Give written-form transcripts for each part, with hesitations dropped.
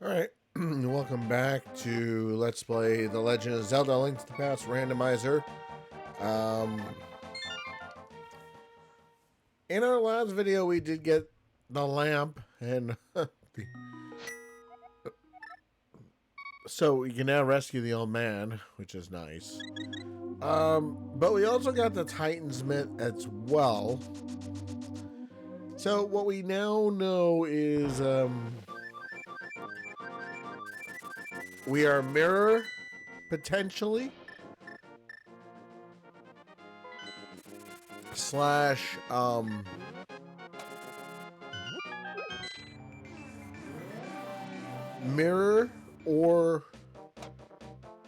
Alright, welcome back to Let's Play The Legend of Zelda Link to the Past Randomizer. In our last video, we did get the lamp, and so we can now rescue the old man, which is nice. But we also got the Titan's Mitt as well. So what we now know is, we are mirror, potentially. Slash, mirror, or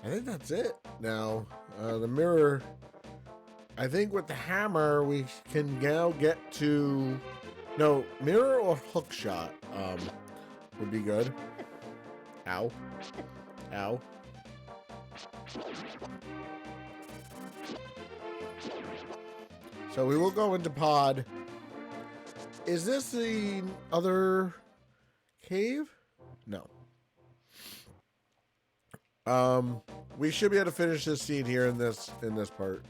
I think that's it now. The mirror, I think with the hammer we can now get to, no, mirror or hook shot would be good. Ow. Ow. So we will go into pod. Is this the other cave? No. We should be able to finish this scene here in this part.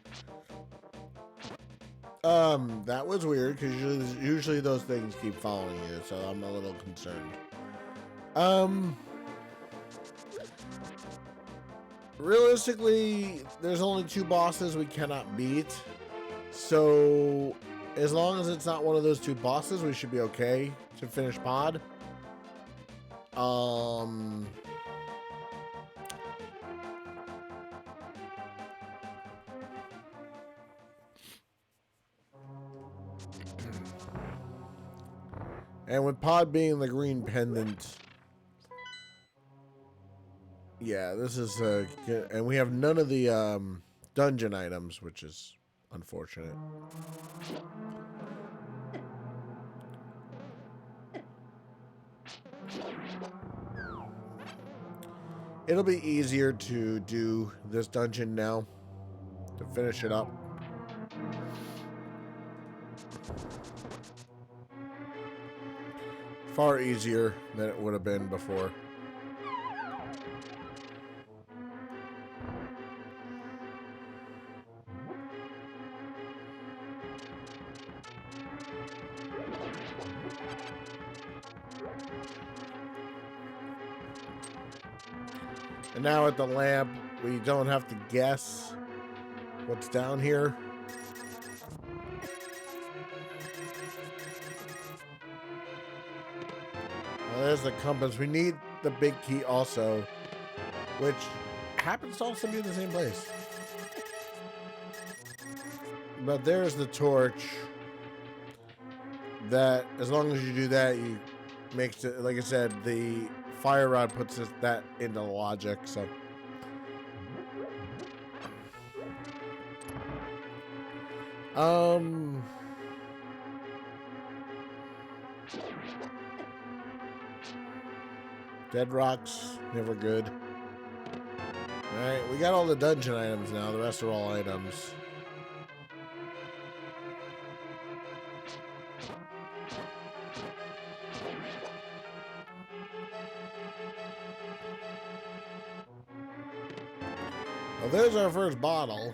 That was weird because usually those things keep following you, so I'm a little concerned. Realistically, there's only 2 bosses we cannot beat. So as long as it's not one of those 2 bosses, we should be okay to finish pod. And with pod being the green pendant, yeah, this is good. And we have none of the dungeon items, which is unfortunate. It'll be easier to do this dungeon now to finish it up. Far easier than it would have been before. And now at the lamp, we don't have to guess what's down here. There's the compass. We need the big key also, which happens to also be in the same place. But there's the torch. That, as long as you do that, you makes it, like I said, the fire rod puts that into logic, so. Dead rocks, never good. Alright, we got all the dungeon items now. The rest are all items. Well, there's our first bottle.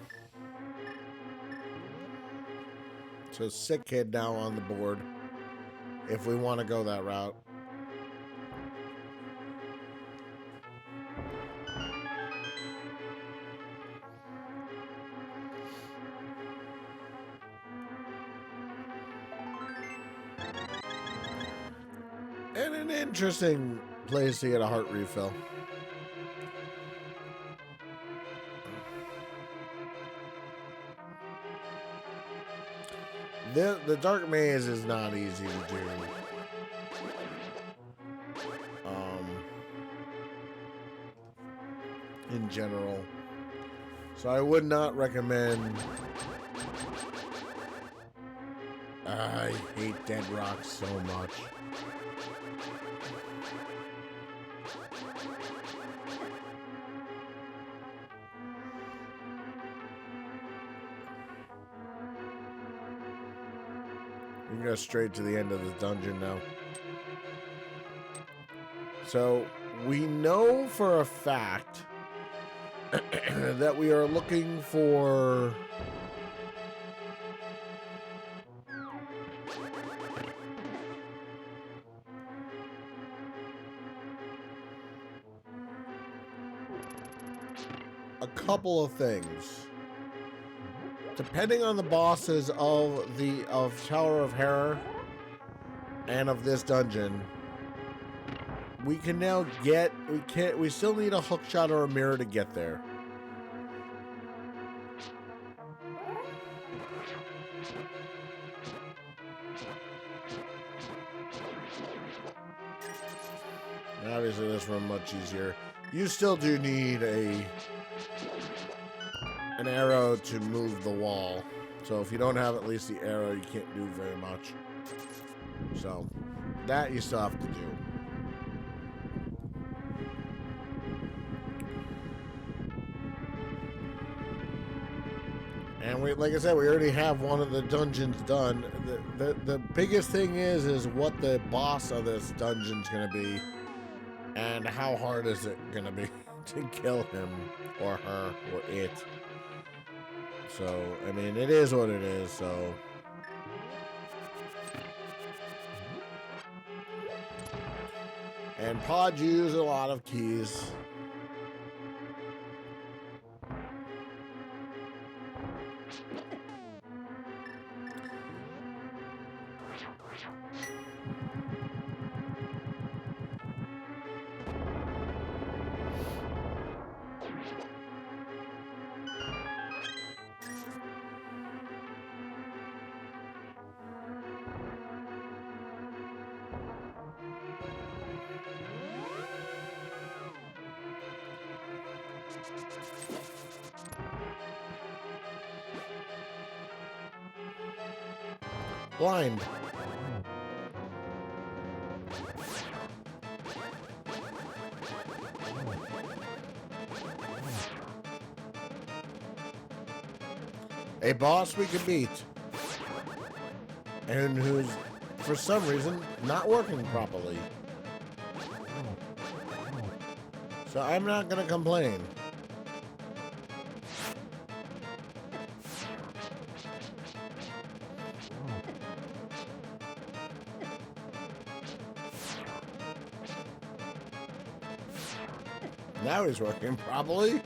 So sick kid now on the board, if we want to go that route. And an interesting place to get a heart refill. The dark maze is not easy to do. In general. So I would not recommend. I hate dead rocks so much. We can go straight to the end of the dungeon now. So we know for a fact that we are looking for a couple of things. Depending on the bosses of Tower of Terror and of this dungeon, we can now get we still need a hook shot or a mirror to get there. Obviously this one much easier. You still do need an arrow to move the wall. So if you don't have at least the arrow, you can't do very much. So that you still have to do. And we, like I said, we already have one of the dungeons done. The biggest thing is what the boss of this dungeon's gonna be, and how hard is it gonna be to kill him or her or it. So I mean, it is what it is. So. And pods use a lot of keys. Blind. A boss we can beat. And who's, for some reason, not working properly. So I'm not gonna complain. Now he's working properly.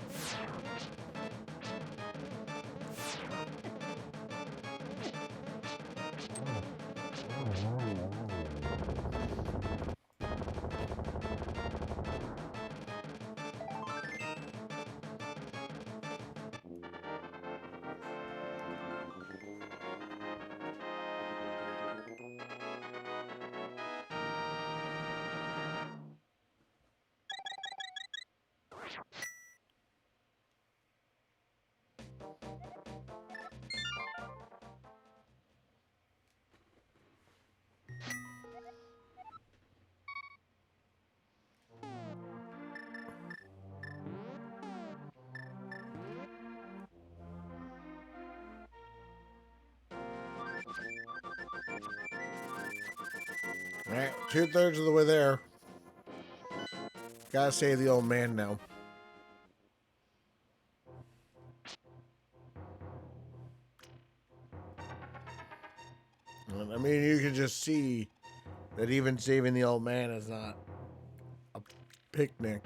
All right, 2/3 of the way there. Gotta save the old man now. I mean, you can just see that even saving the old man is not a picnic.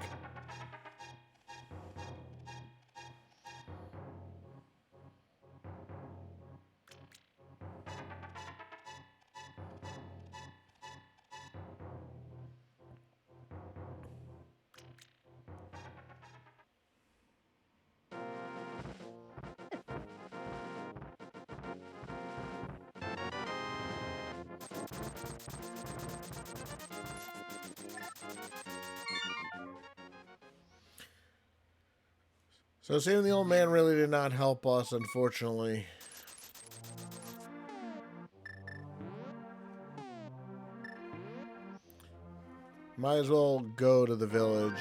So saving the old man really did not help us, unfortunately. Might as well go to the village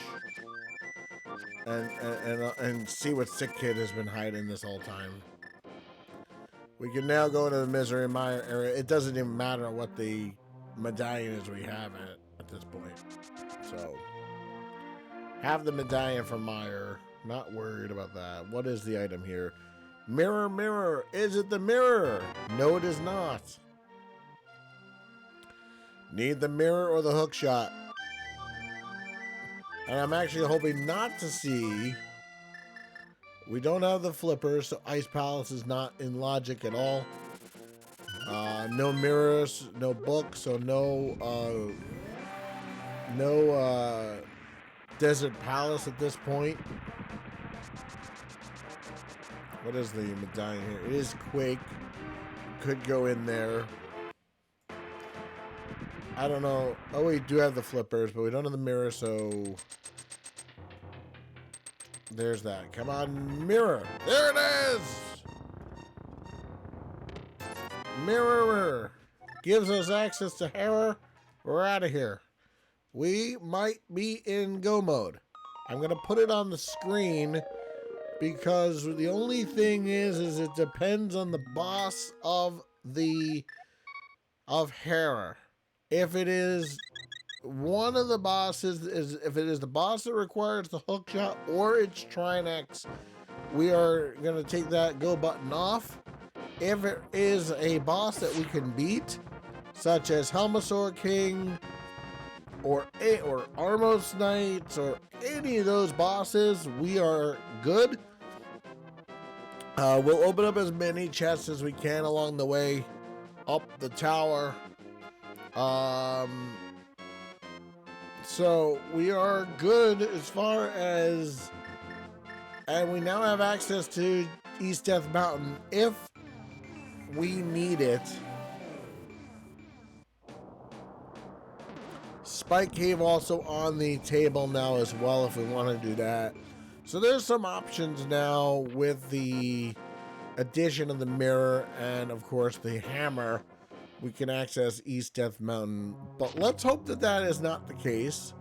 and see what Sick Kid has been hiding this whole time. We can now go to the Misery Mire area. It doesn't even matter what the medallion is we have at this point. So Have the medallion from Meyer. Not worried about that. What is the item here? Mirror, mirror. Is it the mirror? No, it is not. Need the mirror or the hook shot? And I'm actually hoping not to see. We don't have the flippers, so Ice Palace is not in logic at all. No mirrors, no books, so no Desert Palace at this point. What is the medallion here? It is Quake. Could go in there. I don't know. Oh, we do have the flippers, but we don't have the mirror, so there's that. Come on, mirror. There it is. Mirror gives us access to Hera. We're out of here. We might be in go mode. I'm going to put it on the screen because the only thing is it depends on the boss of Hera. If it is one of the bosses, if it is the boss that requires the hook shot or it's Trinex, we are going to take that go button off. If it is a boss that we can beat, such as Helmasaur King or Armos Knights or any of those bosses, we are good. We'll open up as many chests as we can along the way up the tower. So we are good as far as, and we now have access to East Death Mountain if we need it. Spike Cave also on the table now as well if we want to do that. So there's some options now with the addition of the mirror and of course the hammer. We can access East Death Mountain, but let's hope that that is not the case.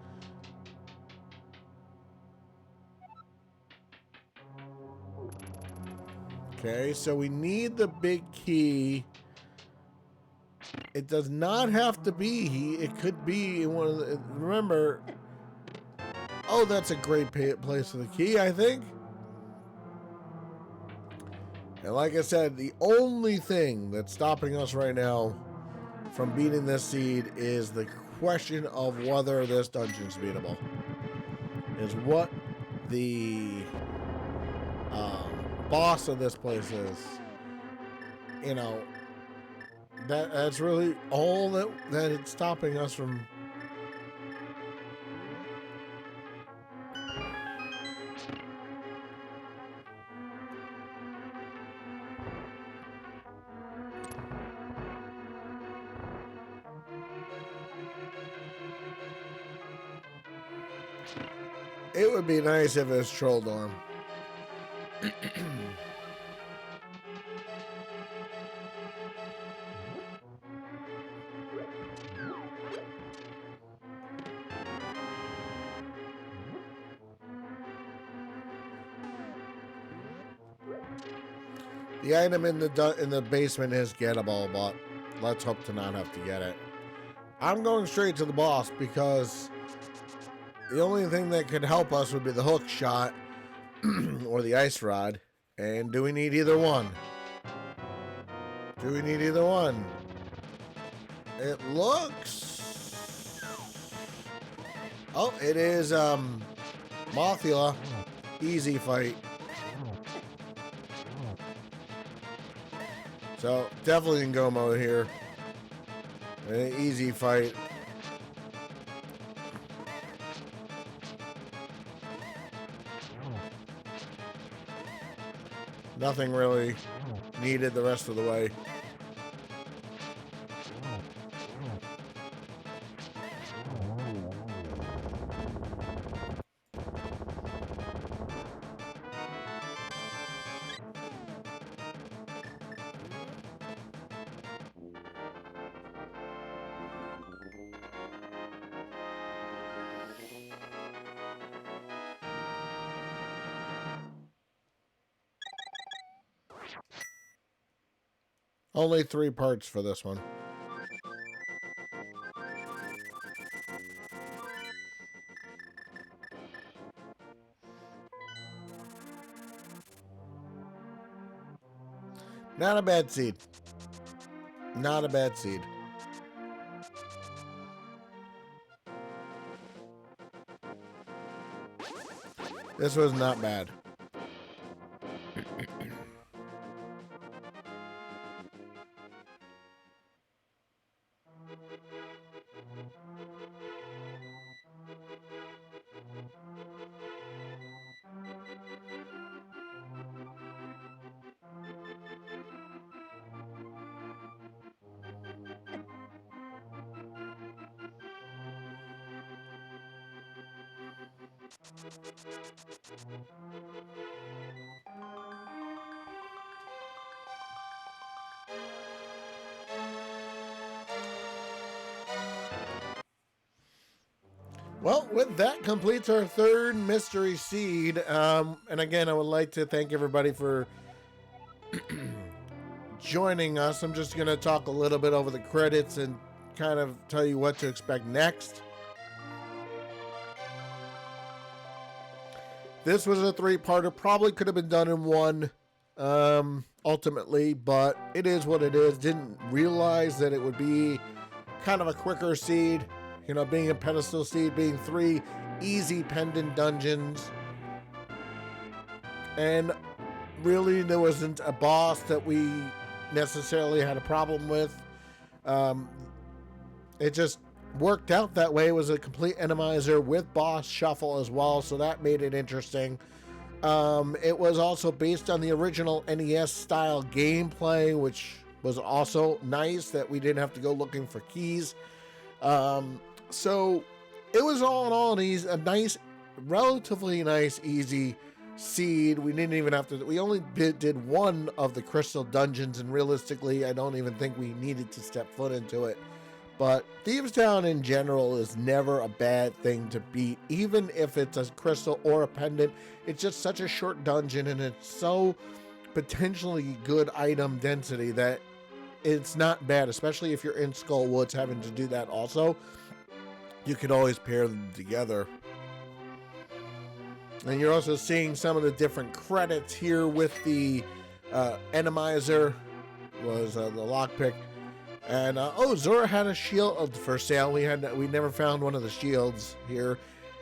Okay, so we need the big key. It does not have to be. It could be in one of the. Remember. Oh, that's a great place for the key, I think. And like I said, the only thing that's stopping us right now from beating this seed is the question of whether this dungeon's beatable. Is what the boss of this place is. You know, that's really all that it's stopping us from. It would be nice if it was Trolldorm. The item in the basement is gettable, but let's hope to not have to get it. I'm going straight to the boss because the only thing that could help us would be the hook shot or the ice rod. And do we need either one? Do we need either one? It looks... Oh, it is Mothula. Easy fight. So, definitely in go mode here. An easy fight. Nothing really needed the rest of the way. Only 3 parts for this one. Not a bad seed. Not a bad seed. This was not bad. Well, with that completes our third mystery seed. And again, I would like to thank everybody for joining us. I'm just going to talk a little bit over the credits and kind of tell you what to expect next. This was a three-parter. Probably could have been done in one, ultimately, but it is what it is. Didn't realize that it would be kind of a quicker seed. You know, being a pedestal seed, being 3 easy pendant dungeons. And really, there wasn't a boss that we necessarily had a problem with. It just worked out that way. It was a complete enemizer with boss shuffle as well, so that made it interesting. It was also based on the original NES style gameplay, which was also nice that we didn't have to go looking for keys. So it was all in all a nice, relatively nice, easy seed. We didn't even have to, we only did one of the crystal dungeons, and realistically, I don't even think we needed to step foot into it. But Thieves Town in general is never a bad thing to beat, even if it's a crystal or a pendant. It's just such a short dungeon, and it's so potentially good item density that it's not bad, especially if you're in Skull Woods having to do that also. You could always pair them together. And you're also seeing some of the different credits here with the enemizer was the lockpick. And Zora had a shield for sale. We never found one of the shields here.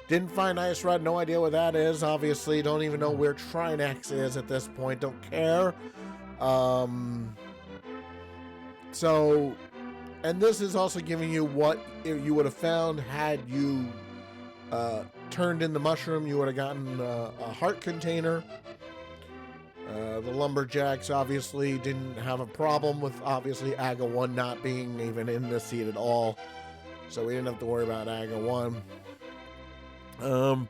Didn't find Ice Rod. No idea what that is. Obviously, don't even know where Trinax is at this point. Don't care. So, and this is also giving you what you would have found had you turned in the mushroom. You would have gotten a heart container. The lumberjacks obviously didn't have a problem with obviously Aga 1 not being even in the seed at all. So we didn't have to worry about Aga 1.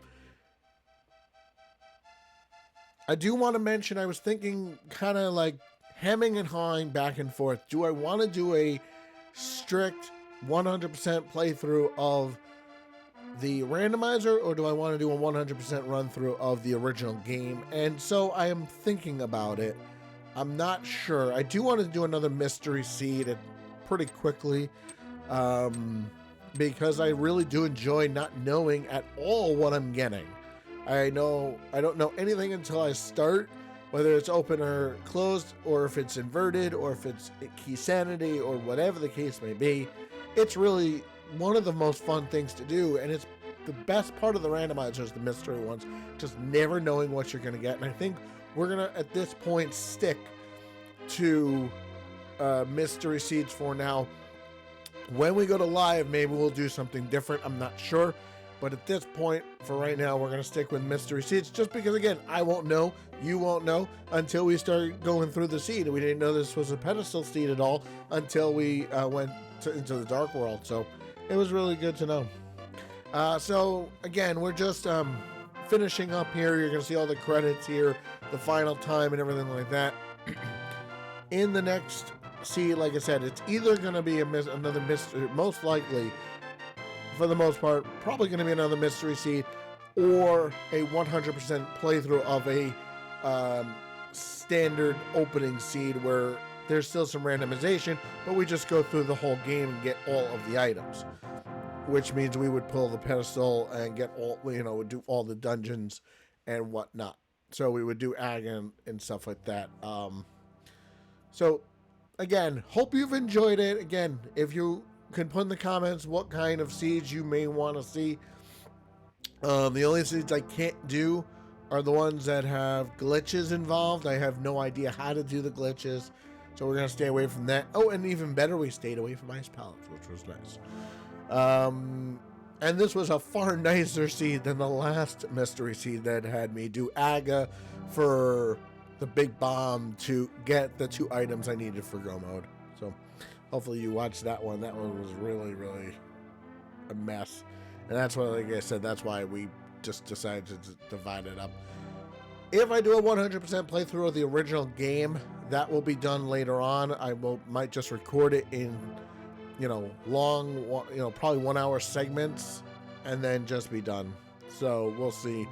I do want to mention, I was thinking kind of like hemming and hawing back and forth. Do I want to do a strict 100% playthrough of the randomizer, or do I want to do a 100% run through of the original game? And so I am thinking about it. I'm not sure. I do want to do another mystery seed pretty quickly, because I really do enjoy not knowing at all what I'm getting. I don't know anything until I start, whether it's open or closed, or if it's inverted, or if it's key sanity, or whatever the case may be. It's really one of the most fun things to do, and it's the best part of the randomizers, the mystery ones, just never knowing what you're going to get. And I think we're going to, at this point, stick to mystery seeds for now. When we go to live, maybe we'll do something different. I'm not sure. But at this point, for right now, we're going to stick with mystery seeds, just because, again, I won't know, you won't know, until we start going through the seed. We didn't know this was a pedestal seed at all until we went into the Dark World. So it was really good to know. So again, we're just finishing up here. You're going to see all the credits here, the final time and everything like that. In the next seed, like I said, it's either going to be another mystery, most likely, for the most part, probably going to be another mystery seed, or a 100% playthrough of a standard opening seed where there's still some randomization, but we just go through the whole game and get all of the items, which means we would pull the pedestal and get all, would do all the dungeons and whatnot. So we would do Ag and stuff like that. So again, hope you've enjoyed it. Again, if you can put in the comments what kind of seeds you may want to see. The only seeds I can't do are the ones that have glitches involved. I have no idea how to do the glitches, so we're going to stay away from that. Oh, and even better, we stayed away from ice pellets, which was nice. And this was a far nicer seed than the last mystery seed that had me do Aga for the big bomb to get the 2 items I needed for go mode. So hopefully you watched that one. That one was really, really a mess. And that's why, like I said, that's why we just decided to divide it up. If I do a 100% playthrough of the original game, that will be done later on. I might just record it in, long, probably 1 hour segments, and then just be done. So we'll see.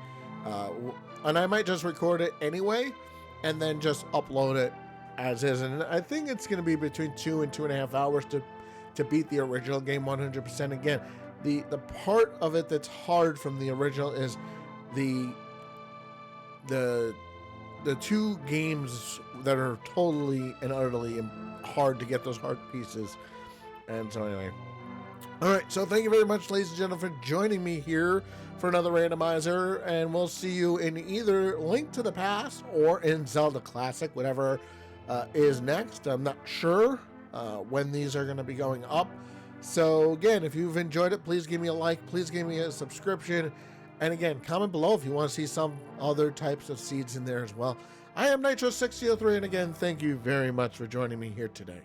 And I might just record it anyway, and then just upload it as is. And I think it's going to be between 2 and 2.5 hours to beat the original game 100% again. The part of it that's hard from the original is the 2 games that are totally and utterly hard to get those heart pieces. And so anyway. Alright, so thank you very much, ladies and gentlemen, for joining me here for another randomizer, and we'll see you in either Link to the Past or in Zelda Classic, whatever is next. I'm not sure when these are going to be going up. So again, if you've enjoyed it, please give me a like, please give me a subscription, and again, comment below if you want to see some other types of seeds in there as well. I am Nitro6003, and again, thank you very much for joining me here today.